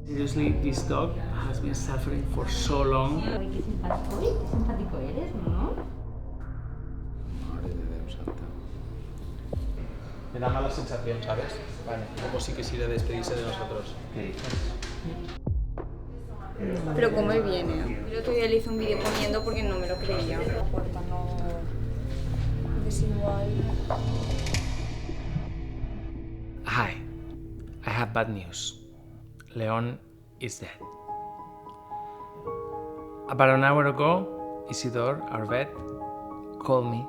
Seriously, this dog has been suffering for so long. Ay, qué simpático eres, ¿no? Madre de Dios santa. Me da mala sensación, ¿sabes? Vale, luego sí que sirve despedirse de nosotros. Pero como él viene. El otro día le hice un vídeo poniendo porque no me lo creía. La puerta no... residual. Hi, I have bad news. Leon is dead. About an hour ago, Isidore, our vet, called me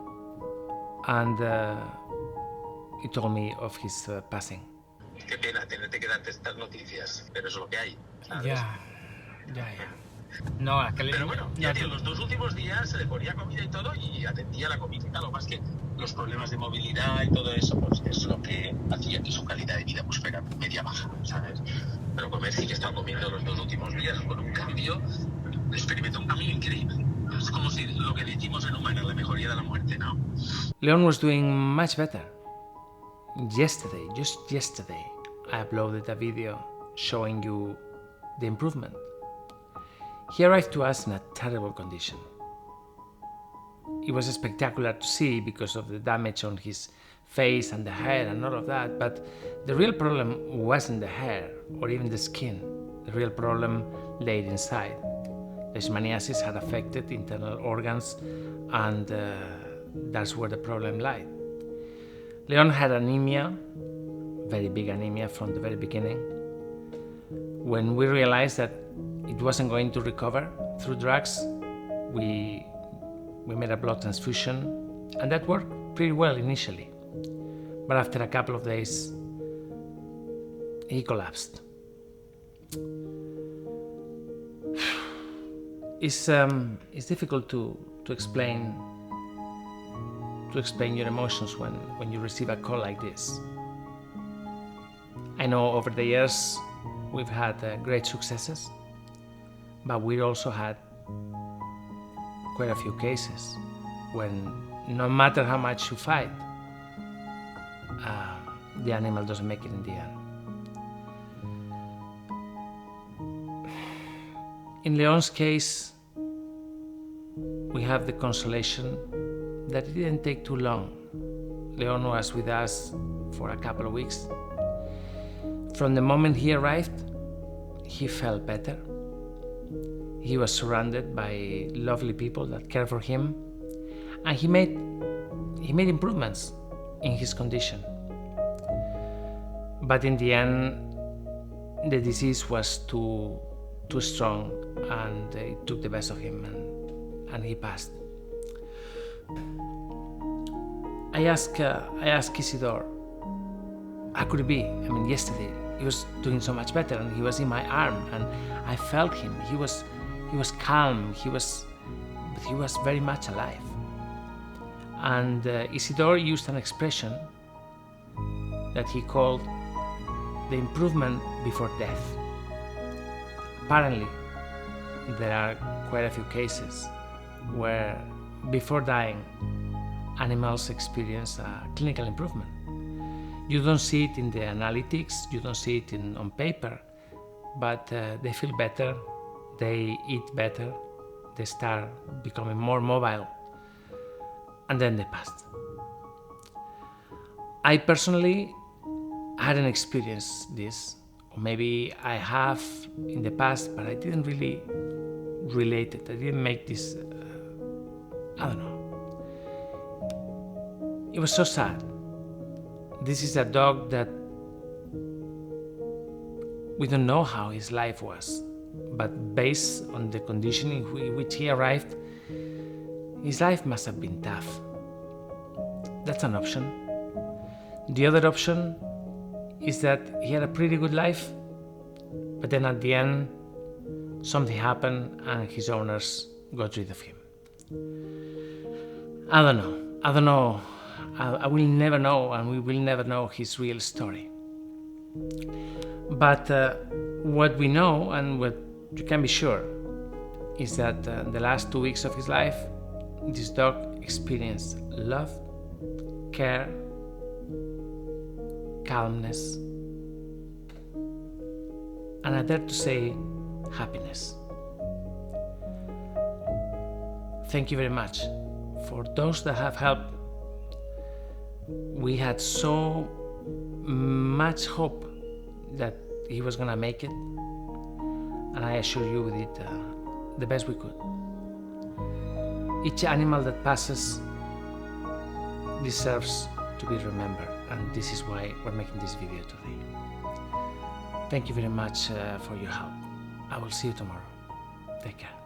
and he told me of his passing. Qué pena tenerte que darte estas noticias, pero es lo que hay, ¿sabes? Ya. No, aquel... Pero bueno, ya tío, los 2 últimos días se le ponía comida y todo y atendía la comida y tal, lo más que los problemas de movilidad y todo eso, pues es lo que hacía que su calidad de vida pues fuera media baja, ¿sabes? Pero comer sí que estaba comiendo los 2 últimos días con un cambio, experimentó un cambio increíble. Es como si lo que decimos en humana, la mejoría de la muerte, ¿no? Leon was doing much better. Yesterday, just yesterday, I uploaded a video showing you the improvement. He arrived to us in a terrible condition. It was spectacular to see because of the damage on his face and the hair and all of that, but the real problem wasn't the hair or even the skin. The real problem lay inside. Leishmaniasis had affected internal organs, and that's where the problem lied. Leon had anemia, very big anemia from the very beginning. When we realized that it wasn't going to recover through drugs, we made a blood transfusion, and that worked pretty well initially. But after a couple of days, he collapsed. It's difficult to explain your emotions when you receive a call like this. I know over the years we've had great successes, but we also had quite a few cases when no matter how much you fight, the animal doesn't make it in the end. In Leon's case, we have the consolation that it didn't take too long. Leon was with us for a couple of weeks. From the moment he arrived, he felt better. He was surrounded by lovely people that care for him, and he made improvements in his condition. But in the end, the disease was too strong, and it took the best of him, and he passed. I asked Isidore, how could it be? I mean, yesterday he was doing so much better, and he was in my arm, and I felt him. He was calm. He was very much alive. And Isidore used an expression that he called the improvement before death. Apparently, there are quite a few cases where, before dying, animals experience a clinical improvement. You don't see it in the analytics, you don't see it on paper, but they feel better, they eat better, they start becoming more mobile, and then they pass. I personally hadn't experienced this, or maybe I have in the past, but I didn't really relate it. I didn't make this, I don't know. It was so sad. This is a dog that we don't know how his life was, but based on the condition in which he arrived, his life must have been tough. That's an option. The other option is that he had a pretty good life, but then at the end, something happened and his owners got rid of him. I don't know. I will never know, and we will never know his real story. But what we know, and what you can be sure, is that the last 2 weeks of his life, this dog experienced love, care, calmness, and I dare to say happiness. Thank you very much for those that have helped. We had so much hope that he was gonna make it, and I assure you we did the best we could. Each animal that passes deserves to be remembered, and this is why we're making this video today. Thank you very much for your help. I will see you tomorrow. Take care.